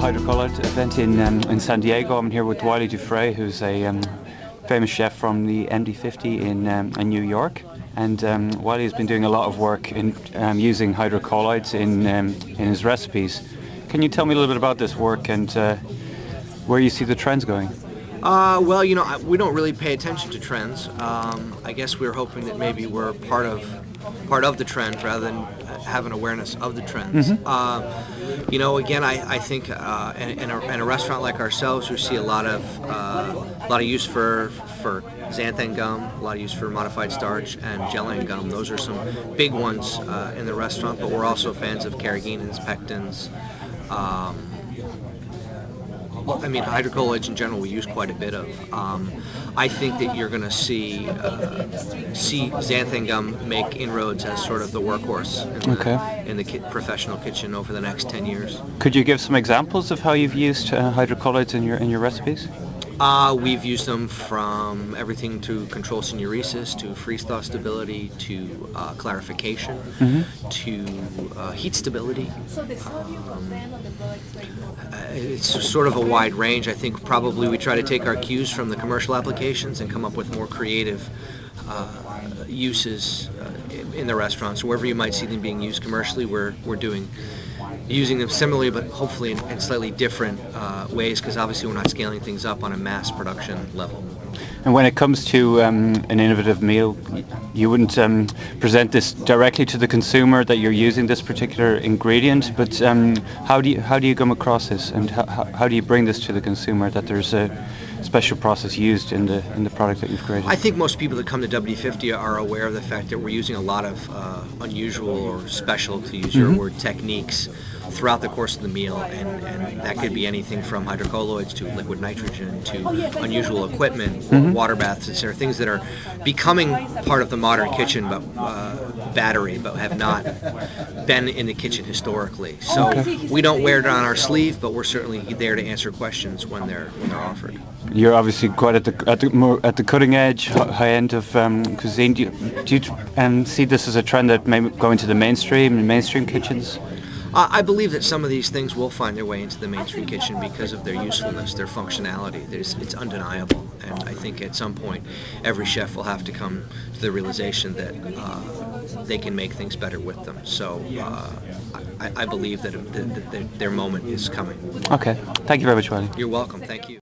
Hydrocolloids event in San Diego. I'm here with Wylie Dufresne, who's a famous chef from the MD50 in New York. And Wylie has been doing a lot of work in using hydrocolloids in his recipes. Can you tell me a little bit about this work and where you see the trends going? Well, we don't really pay attention to trends. I guess we're hoping that maybe we're part of the trend rather than have an awareness of the trends. Again, I think in a restaurant like ourselves, we see a lot of use for xanthan gum, a lot of use for modified starch and gellan gum. Those are some big ones in the restaurant, but we're also fans of carrageenans, pectins. Hydrocolloids in general we use quite a bit of. I think that you're going to see xanthan gum make inroads as sort of the workhorse in the professional kitchen over the next 10 years. Could you give some examples of how you've used hydrocolloids in your recipes? We've used them from everything to control synuresis, to freeze-thaw stability, to clarification, to heat stability. It's sort of a wide range. I think probably we try to take our cues from the commercial applications and come up with more creative uses in the restaurants. So wherever you might see them being used commercially, we're using them similarly, but hopefully in slightly different ways, because obviously we're not scaling things up on a mass production level. And when it comes to an innovative meal, you wouldn't present this directly to the consumer that you're using this particular ingredient, but how do you come across this, and how do you bring this to the consumer that there's a special process used in the product that you've created? I think most people that come to WD50 are aware of the fact that we're using a lot of unusual or special, to use your word, techniques throughout the course of the meal, and that could be anything from hydrocolloids to liquid nitrogen to unusual equipment, water baths, etc. Things that are becoming part of the modern kitchen, but battery, but have not been in the kitchen historically. So we don't wear it on our sleeve, but we're certainly there to answer questions when they're offered. You're obviously quite at the cutting edge, high end of cuisine. Do you see this as a trend that may go into the mainstream kitchens? I believe that some of these things will find their way into the mainstream kitchen because of their usefulness, their functionality. It's undeniable, and I think at some point every chef will have to come to the realization that they can make things better with them. So I believe that their moment is coming. Okay, thank you very much, Wylie. You're welcome. Thank you.